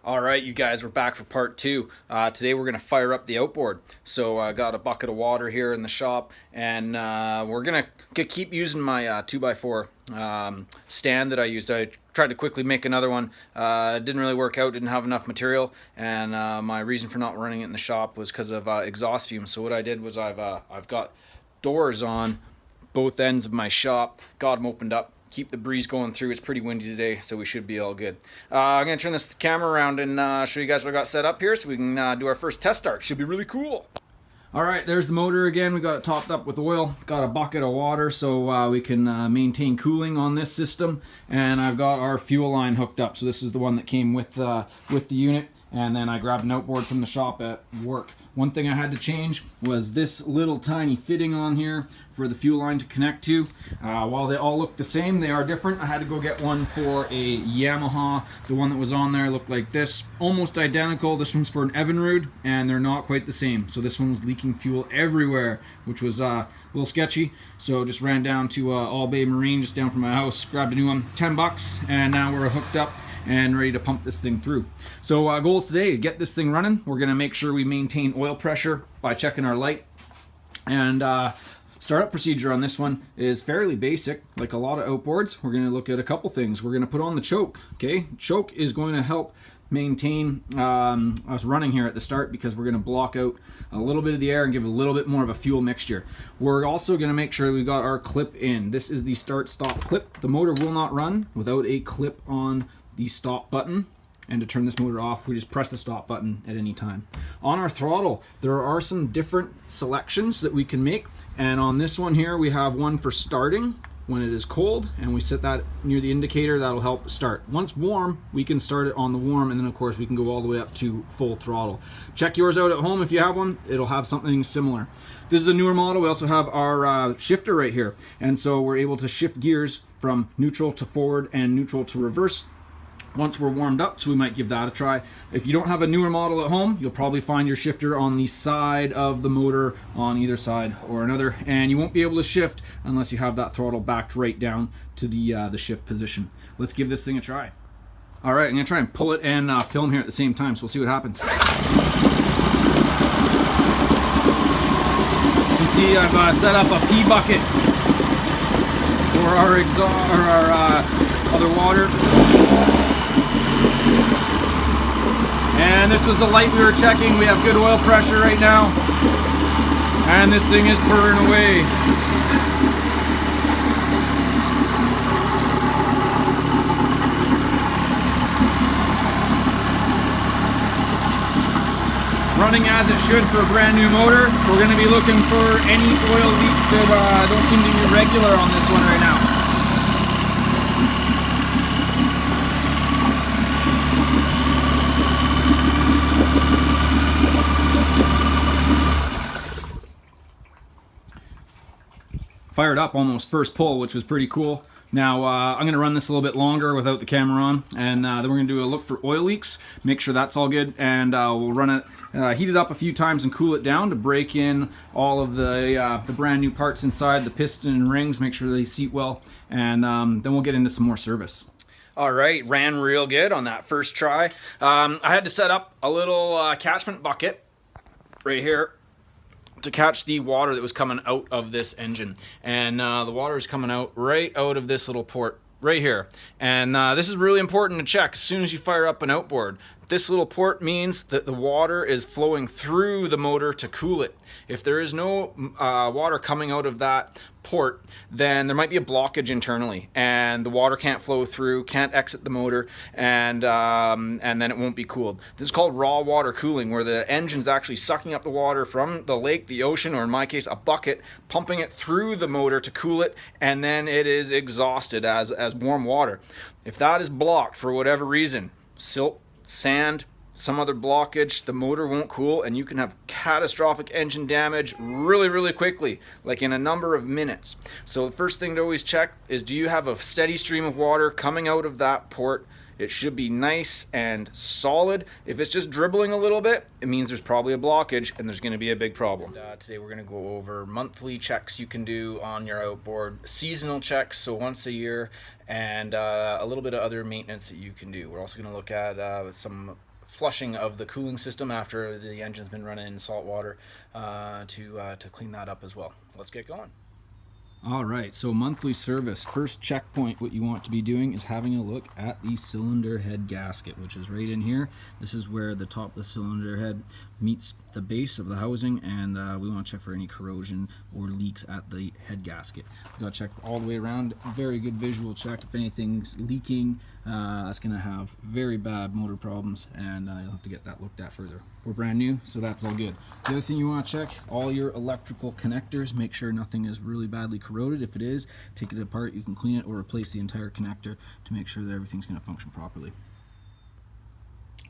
All right, you guys, we're back for part two. Today we're going to fire up the outboard. So I got a bucket of water here in the shop, and we're going to keep using my 2x4 stand that I used. I tried to quickly make another one. It didn't really work out, didn't have enough material, and my reason for not running it in the shop was because of exhaust fumes. So what I did was I've got doors on both ends of my shop, got them opened up, keep the breeze going through. It's pretty windy today, so we should be all good. I'm going to turn this camera around and show you guys what I got set up here so we can do our first test start. Should be really cool. Alright, there's the motor again. We got it topped up with oil. Got a bucket of water so we can maintain cooling on this system. And I've got our fuel line hooked up. So this is the one that came with the unit. And then I grabbed an outboard from the shop at work. One thing I had to change was this little tiny fitting on here for the fuel line to connect to. While they all look the same, they are different. I had to go get one for a Yamaha. The one that was on there looked like this, almost identical. This one's for an Evinrude, and they're not quite the same. So this one was leaking fuel everywhere, which was a little sketchy. So just ran down to All Bay Marine, just down from my house, grabbed a new one, 10 bucks, and now we're hooked up and ready to pump this thing through. So goals today, to get this thing running. We're gonna make sure we maintain oil pressure by checking our light. And startup procedure on this one is fairly basic. Like a lot of outboards, we're gonna look at a couple things. We're gonna put on the choke, okay? Choke is going to help maintain us running here at the start because we're going to block out a little bit of the air and give a little bit more of a fuel mixture. We're also going to make sure we got our clip in. This is the start stop clip. The motor will not run without a clip on the stop button, and to turn this motor off we just press the stop button at any time. On our throttle there are some different selections that we can make, and on this one here we have one for starting when it is cold, and we set that near the indicator. That'll help start. Once warm, we can start it on the warm, and then of course we can go all the way up to full throttle. Check yours out at home if you have one. It'll have something similar. This is a newer model. We also have our shifter right here, and so we're able to shift gears from neutral to forward and neutral to reverse once we're warmed up, so we might give that a try. If you don't have a newer model at home, you'll probably find your shifter on the side of the motor on either side or another, and you won't be able to shift unless you have that throttle backed right down to the shift position. Let's give this thing a try. All right, I'm gonna try and pull it and film here at the same time, so we'll see what happens. You can see I've set up a pee bucket for our exhaust or our other water. And this was the light we were checking. We have good oil pressure right now, and this thing is purring away. Running as it should for a brand new motor. So we're going to be looking for any oil leaks that don't seem to be regular on this one right now. Fired up almost first pull, which was pretty cool. Now I'm going to run this a little bit longer without the camera on, and then we're going to do a look for oil leaks, make sure that's all good, and we'll run it, heat it up a few times and cool it down to break in all of the brand new parts inside, the piston and rings, make sure they seat well, and then we'll get into some more service. All right, ran real good on that first try. I had to set up a little catchment bucket right here to catch the water that was coming out of this engine, and the water is coming out right out of this little port right here, and this is really important to check as soon as you fire up an outboard. This little port means that the water is flowing through the motor to cool it. If there is no water coming out of that port, then there might be a blockage internally, and the water can't flow through, can't exit the motor, and then it won't be cooled. This is called raw water cooling, where the engine's actually sucking up the water from the lake, the ocean, or in my case, a bucket, pumping it through the motor to cool it, and then it is exhausted as warm water. If that is blocked for whatever reason, silt, sand, some other blockage, the motor won't cool, and you can have catastrophic engine damage really quickly, like in a number of minutes. So the first thing to always check is, do you have a steady stream of water coming out of that port? It should be nice and solid. If it's just dribbling a little bit, it means there's probably a blockage and there's going to be a big problem. Today we're going to go over monthly checks you can do on your outboard, seasonal checks, so once a year, and a little bit of other maintenance that you can do. We're also going to look at some flushing of the cooling system after the engine's been running in salt water to clean that up as well. Let's get going. All right, so monthly service. First checkpoint, what you want to be doing is having a look at the cylinder head gasket, which is right in here. This is where the top of the cylinder head meets the base of the housing, and we want to check for any corrosion or leaks at the head gasket. We got to check all the way around. Very good visual check. If anything's leaking, that's going to have very bad motor problems, and you'll have to get that looked at further. We're brand new, so that's all good. The other thing you want to check, all your electrical connectors. Make sure nothing is really badly corroded. If it is, take it apart. You can clean it or replace the entire connector to make sure that everything's going to function properly.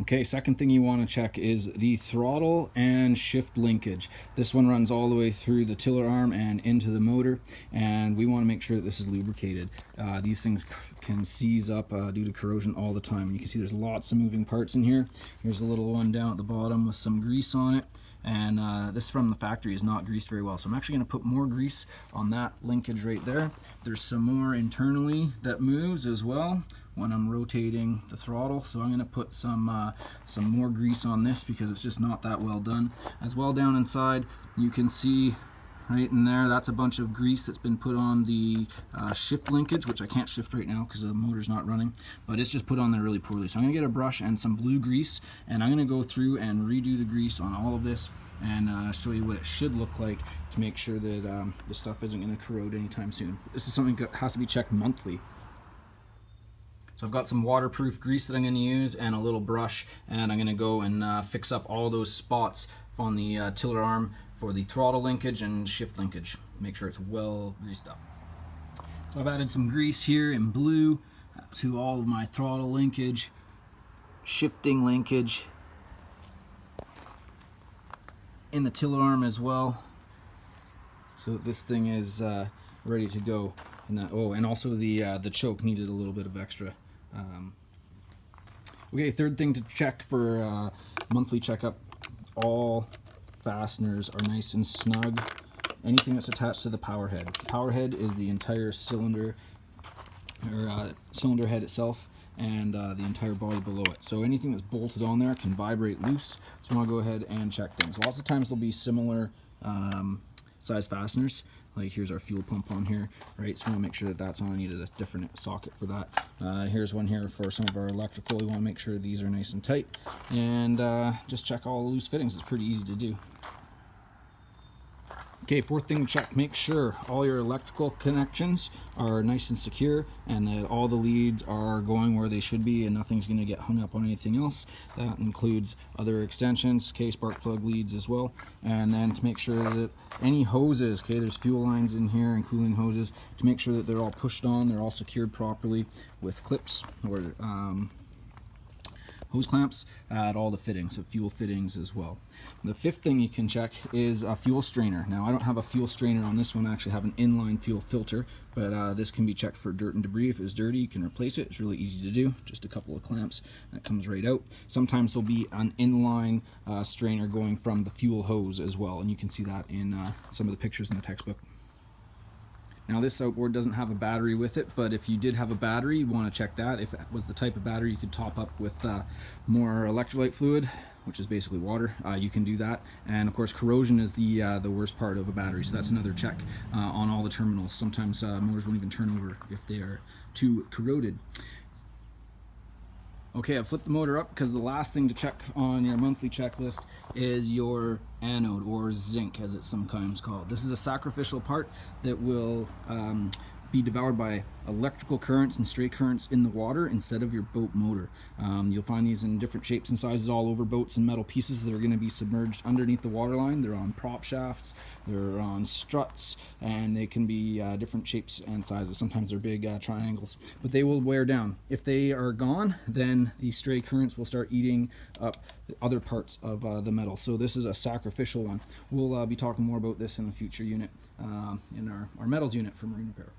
Okay, second thing you want to check is the throttle and shift linkage. This one runs all the way through the tiller arm and into the motor, and we want to make sure that this is lubricated. These things can seize up due to corrosion all the time. You can see there's lots of moving parts in here. Here's a little one down at the bottom with some grease on it, and this from the factory is not greased very well. So I'm actually going to put more grease on that linkage right there. There's some more internally that moves as well when I'm rotating the throttle, so I'm going to put some more grease on this because it's just not that well done. As well, down inside you can see right in there, that's a bunch of grease that's been put on the shift linkage, which I can't shift right now because the motor's not running, but it's just put on there really poorly. So I'm going to get a brush and some blue grease, and I'm going to go through and redo the grease on all of this and show you what it should look like to make sure that the stuff isn't going to corrode anytime soon. This is something that has to be checked monthly. So I've got some waterproof grease that I'm going to use and a little brush, and I'm going to go and fix up all those spots on the tiller arm for the throttle linkage and shift linkage. Make sure it's well greased up. So I've added some grease here in blue to all of my throttle linkage, shifting linkage, in the tiller arm as well. So this thing is ready to go. And and also the choke needed a little bit of extra. Okay, third thing to check for monthly checkup, all fasteners are nice and snug. Anything that's attached to the power head. The power head is the entire cylinder, or cylinder head itself, and the entire body below it. So anything that's bolted on there can vibrate loose, so I want to go ahead and check things. Lots of times there'll be similar size fasteners. Like here's our fuel pump on here, right? So we want to make sure that that's on. I needed a different socket for that. Here's one here for some of our electrical. We want to make sure these are nice and tight, and just check all the loose fittings. It's pretty easy to do. Okay, fourth thing to check, make sure all your electrical connections are nice and secure and that all the leads are going where they should be and nothing's going to get hung up on anything else. That includes other extensions, spark plug leads as well. And then to make sure that any hoses, there's fuel lines in here and cooling hoses, to make sure that they're all pushed on, they're all secured properly with clips or hose clamps at all the fittings, so fuel fittings as well. The fifth thing you can check is a fuel strainer. Now I don't have a fuel strainer on this one, I actually have an inline fuel filter, but this can be checked for dirt and debris. If it's dirty, you can replace it. It's really easy to do, just a couple of clamps and it comes right out. Sometimes there'll be an inline strainer going from the fuel hose as well, and you can see that in some of the pictures in the textbook. Now this outboard doesn't have a battery with it, but if you did have a battery, you want to check that. If it was the type of battery you could top up with more electrolyte fluid, which is basically water, you can do that. And of course corrosion is the worst part of a battery, so that's another check on all the terminals. Sometimes motors won't even turn over if they are too corroded. Okay, I've flipped the motor up because the last thing to check on your monthly checklist is your anode, or zinc as it's sometimes called. This is a sacrificial part that will be devoured by electrical currents and stray currents in the water instead of your boat motor. You'll find these in different shapes and sizes all over boats and metal pieces that are going to be submerged underneath the waterline. They're on prop shafts, they're on struts, and they can be different shapes and sizes. Sometimes they're big triangles, but they will wear down. If they are gone, then these stray currents will start eating up other parts of the metal. So this is a sacrificial one. We'll be talking more about this in a future unit, in our metals unit for marine repair.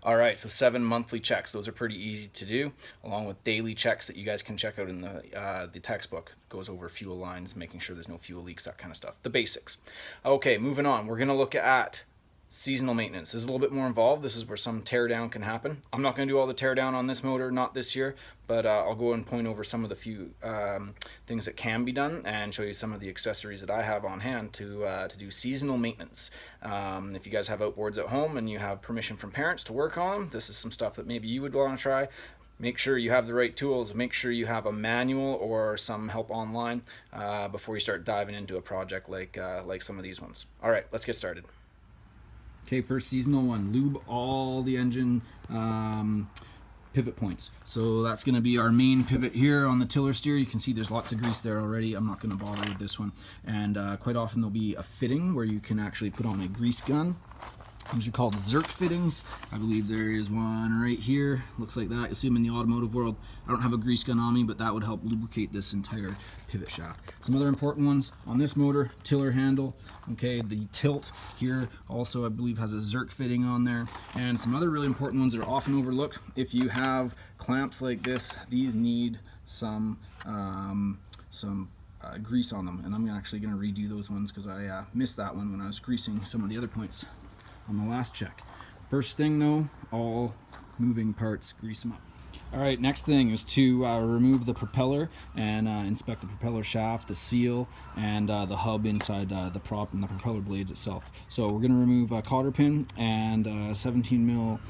All right, so 7 monthly checks. Those are pretty easy to do, along with daily checks that you guys can check out in the textbook. It goes over fuel lines, making sure there's no fuel leaks, that kind of stuff. The basics. Okay, moving on. We're going to look at Seasonal maintenance this is a little bit more involved. This is where some tear down can happen. I'm not going to do all the tear down on this motor, not this year, but I'll go and point over some of the few things that can be done and show you some of the accessories that I have on hand to do seasonal maintenance. If you guys have outboards at home and you have permission from parents to work on them, this is some stuff that maybe you would want to try. Make sure you have the right tools. Make sure you have a manual or some help online before you start diving into a project like some of these ones. All right, let's get started. Okay, first seasonal one, lube all the engine pivot points. So that's going to be our main pivot here on the tiller steer. You can see there's lots of grease there already. I'm not going to bother with this one. And quite often there'll be a fitting where you can actually put on a grease gun. These are called Zerk fittings. I believe there is one right here. Looks like that. You'll see them in the automotive world. I don't have a grease gun on me, but that would help lubricate this entire pivot shaft. Some other important ones on this motor: tiller handle. Okay, the tilt here also I believe has a Zerk fitting on there. And some other really important ones that are often overlooked. If you have clamps like this, these need some grease on them. And I'm actually going to redo those ones because I missed that one when I was greasing some of the other points on the last check. First thing though, all moving parts, grease them up. All right, next thing is to remove the propeller and inspect the propeller shaft, the seal, and the hub inside the prop and the propeller blades itself. So we're going to remove a cotter pin and a 17 mil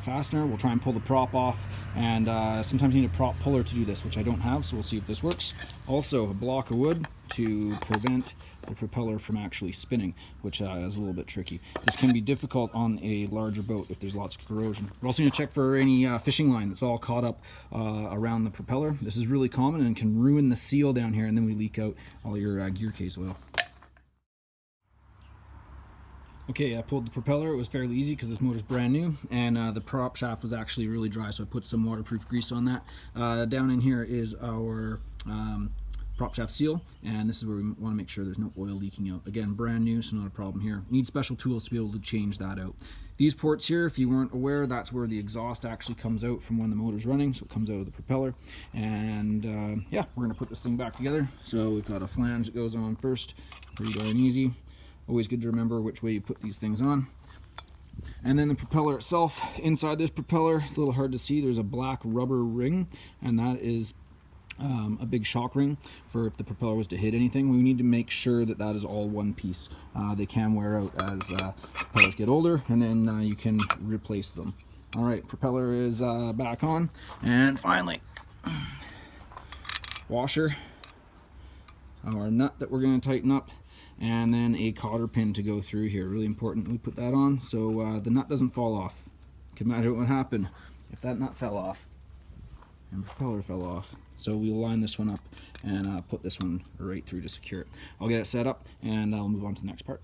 fastener. We'll try and pull the prop off, and sometimes you need a prop puller to do this, which I don't have, so we'll see if this works. Also, a block of wood to prevent the propeller from actually spinning, which is a little bit tricky. This can be difficult on a larger boat if there's lots of corrosion. We're also going to check for any fishing line that's all caught up around the propeller. This is really common and can ruin the seal down here, and then we leak out all your gear case oil. Okay, I pulled the propeller. It was fairly easy because this motor's brand new, and the prop shaft was actually really dry, so I put some waterproof grease on that. Down in here is our prop shaft seal, and this is where we want to make sure there's no oil leaking out. Again, brand new, so not a problem here. You need special tools to be able to change that out. These ports here, if you weren't aware, that's where the exhaust actually comes out from when the motor's running, so it comes out of the propeller. And yeah, we're going to put this thing back together. So we've got a flange that goes on first, pretty darn easy. Always good to remember which way you put these things on. And then the propeller itself, inside this propeller, it's a little hard to see, there's a black rubber ring, and that is a big shock ring for if the propeller was to hit anything. We need to make sure that that is all one piece. They can wear out as propellers get older, and then you can replace them. All right, propeller is back on, and finally, washer, our nut that we're going to tighten up, and then a cotter pin to go through here. Really important we put that on so the nut doesn't fall off. You can imagine what would happen if that nut fell off and the propeller fell off. So we'll line this one up and put this one right through to secure it. I'll get it set up and I'll move on to the next part.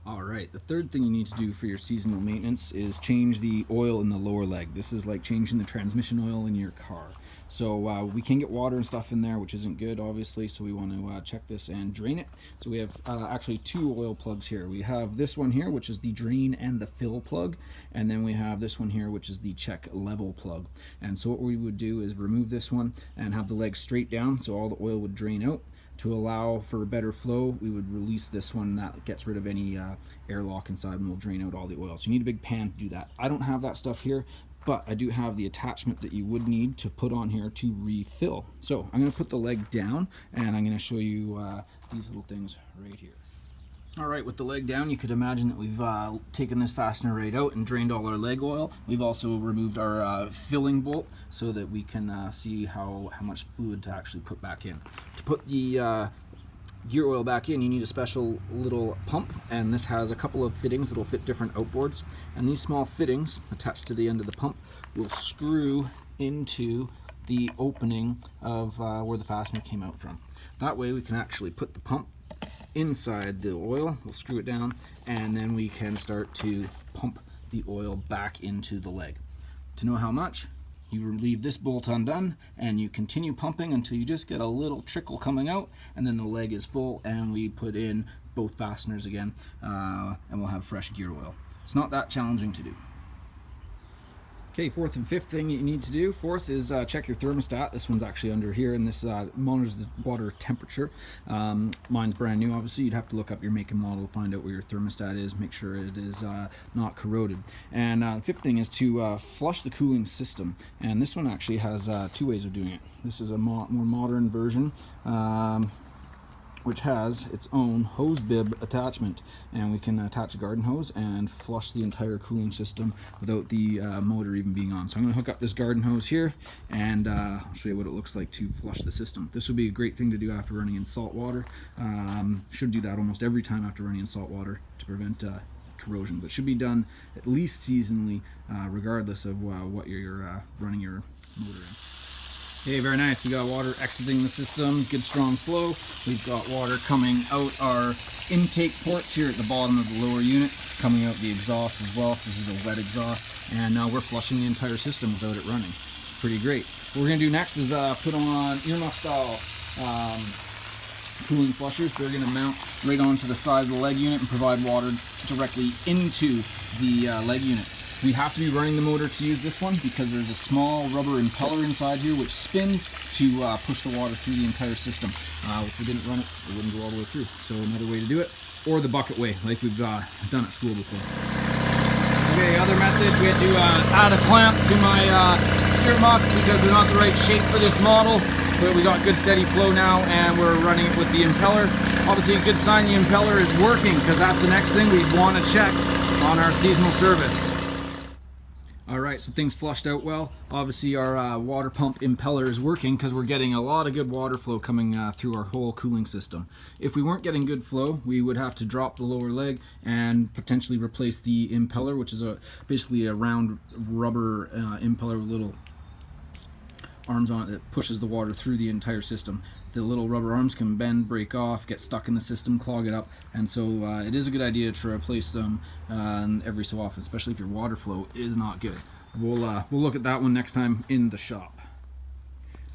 All right, the third thing you need to do for your seasonal maintenance is change the oil in the lower leg. This is like changing the transmission oil in your car. So we can get water and stuff in there, which isn't good, obviously, so we want to check this and drain it. So we have actually two oil plugs here. We have this one here, which is the drain and the fill plug, and then we have this one here, which is the check level plug. And so what we would do is remove this one and have the leg straight down so all the oil would drain out. To allow for a better flow, we would release this one. That gets rid of any airlock inside and will drain out all the oil. So you need a big pan to do that. I don't have that stuff here, but I do have the attachment that you would need to put on here to refill. So I'm going to put the leg down and I'm going to show you these little things right here. All right, with the leg down, you could imagine that we've taken this fastener right out and drained all our leg oil. We've also removed our filling bolt so that we can see how much fluid to actually put back in. To put the gear oil back in, you need a special little pump, and this has a couple of fittings that will fit different outboards. And these small fittings attached to the end of the pump will screw into the opening of where the fastener came out from. That way we can actually put the pump inside the oil. We'll screw it down, and then we can start to pump the oil back into the leg. To know how much, you leave this bolt undone and you continue pumping until you just get a little trickle coming out, and then the leg is full and we put in both fasteners again, and we'll have fresh gear oil. It's not that challenging to do. Okay, fourth and fifth thing you need to do. Fourth is check your thermostat. This one's actually under here, and this monitors the water temperature. Mine's brand new, obviously. You'd have to look up your make and model, find out where your thermostat is, make sure it is not corroded. And the fifth thing is to flush the cooling system. And this one actually has two ways of doing it. This is a more modern version, which has its own hose bib attachment, and we can attach a garden hose and flush the entire cooling system without the motor even being on. So I'm going to hook up this garden hose here, and I'll show you what it looks like to flush the system. This would be a great thing to do after running in salt water. Should do that almost every time after running in salt water to prevent corrosion, but should be done at least seasonally, regardless of what you're running your motor in. Okay, very nice. We got water exiting the system, good strong flow. We've got water coming out our intake ports here at the bottom of the lower unit, coming out the exhaust as well. This is a wet exhaust, and now we're flushing the entire system without it running. Pretty great. What we're going to do next is put on earmuff style cooling flushers. They're going to mount right onto the side of the leg unit and provide water directly into the leg unit. We have to be running the motor to use this one because there's a small rubber impeller inside here which spins to push the water through the entire system. If we didn't run it, it wouldn't go all the way through. So another way to do it, or the bucket way, like we've done at school before. Okay, other method, we had to add a clamp to my earmuffs because they're not the right shape for this model. But we got good steady flow now, and we're running it with the impeller. Obviously a good sign the impeller is working, because that's the next thing we want to check on our seasonal service. Alright, so things flushed out well. Obviously our water pump impeller is working because we're getting a lot of good water flow coming through our whole cooling system. If we weren't getting good flow, we would have to drop the lower leg and potentially replace the impeller, which is basically a round rubber impeller with little arms on it that pushes the water through the entire system. The little rubber arms can bend, break off, get stuck in the system, clog it up, and so it is a good idea to replace them every so often, especially if your water flow is not good. We'll look at that one next time in the shop.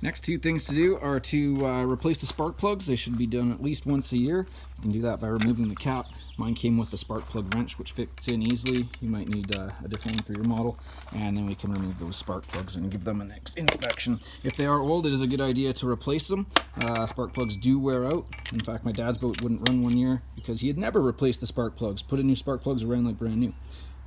Next two things to do are to replace the spark plugs. They should be done at least once a year. You can do that by removing the cap. Mine came with the spark plug wrench, which fits in easily. You might need a different one for your model, and then we can remove those spark plugs and give them a next inspection. If they are old, it is a good idea to replace them. Spark plugs do wear out. In fact, my dad's boat wouldn't run one year because he had never replaced the spark plugs. Put in new spark plugs, ran like brand new,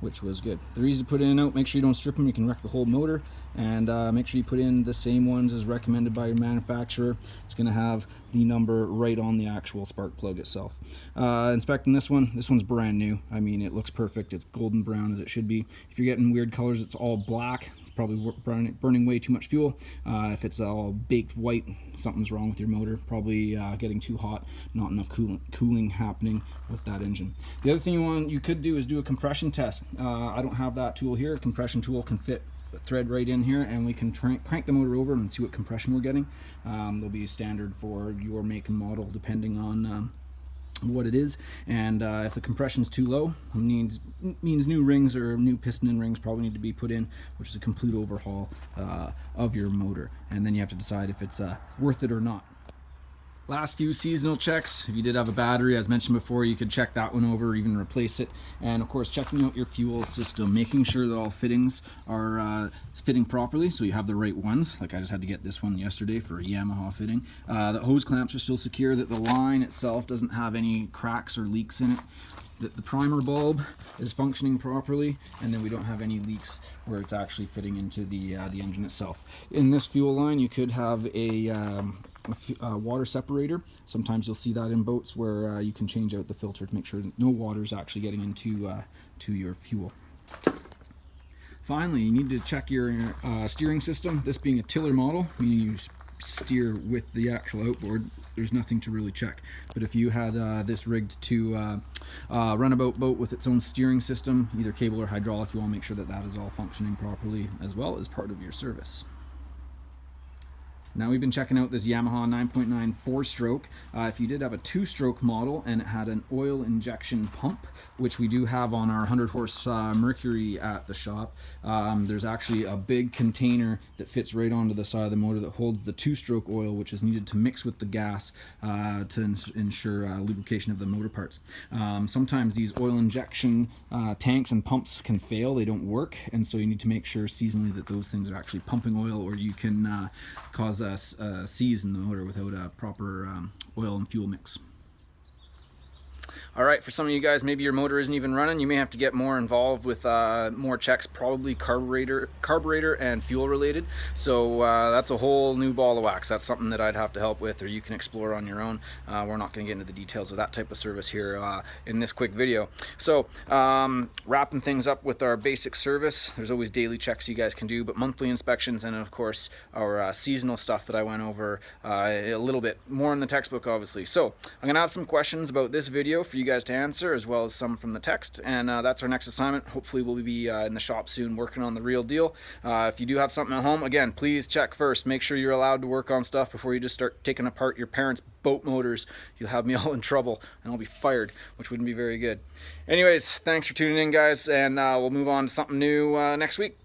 which was good. They're easy to put in and out. Make sure you don't strip them, you can wreck the whole motor. And make sure you put in the same ones as recommended by your manufacturer. It's going to have the number right on the actual spark plug itself. Inspecting this one's brand new. I mean, it looks perfect. It's golden brown as it should be. If you're getting weird colors, it's all black. It's probably burning way too much fuel. If it's all baked white, something's wrong with your motor. Probably getting too hot, not enough cooling happening with that engine. The other thing you could do is do a compression test. I don't have that tool here. A compression tool can fit a thread right in here, and we can crank the motor over and see what compression we're getting. There'll be a standard for your make and model depending on what it is, and if the compression's too low, it means new rings or new piston and rings probably need to be put in, which is a complete overhaul of your motor, and then you have to decide if it's worth it or not. Last few seasonal checks. If you did have a battery, as mentioned before, you could check that one over or even replace it. And of course, checking out your fuel system, making sure that all fittings are fitting properly, so you have the right ones. Like I just had to get this one yesterday for a Yamaha fitting. The hose clamps are still secure, that the line itself doesn't have any cracks or leaks in it, that the primer bulb is functioning properly, and then we don't have any leaks where it's actually fitting into the engine itself. In this fuel line, you could have a water separator. Sometimes you'll see that in boats where you can change out the filter to make sure that no water is actually getting into to your fuel. Finally, you need to check your steering system. This being a tiller model, meaning you steer with the actual outboard, there's nothing to really check. But if you had this rigged to runabout boat with its own steering system, either cable or hydraulic, you want to make sure that that is all functioning properly as well as part of your service. Now we've been checking out this Yamaha 9.9 4-stroke. If you did have a 2-stroke model and it had an oil injection pump, which we do have on our 100-horse Mercury at the shop, there's actually a big container that fits right onto the side of the motor that holds the 2-stroke oil, which is needed to mix with the gas to ensure lubrication of the motor parts. Sometimes these oil injection tanks and pumps can fail, they don't work, and so you need to make sure seasonally that those things are actually pumping oil, or you can cause a seize in the motor without a proper oil and fuel mix. All right, for some of you guys, maybe your motor isn't even running. You may have to get more involved with more checks, probably carburetor and fuel related. So that's a whole new ball of wax. That's something that I'd have to help with, or you can explore on your own. We're not going to get into the details of that type of service here in this quick video. So wrapping things up with our basic service, there's always daily checks you guys can do, but monthly inspections, and of course our seasonal stuff that I went over a little bit more in the textbook, obviously. So I'm going to have some questions about this video for you guys to answer, as well as some from the text, and that's our next assignment. Hopefully we'll be in the shop soon working on the real deal. If you do have something at home, again, please check first. Make sure you're allowed to work on stuff before you just start taking apart your parents' boat motors. You'll have me all in trouble and I'll be fired, which wouldn't be very good. Anyways, thanks for tuning in, guys, and we'll move on to something new next week.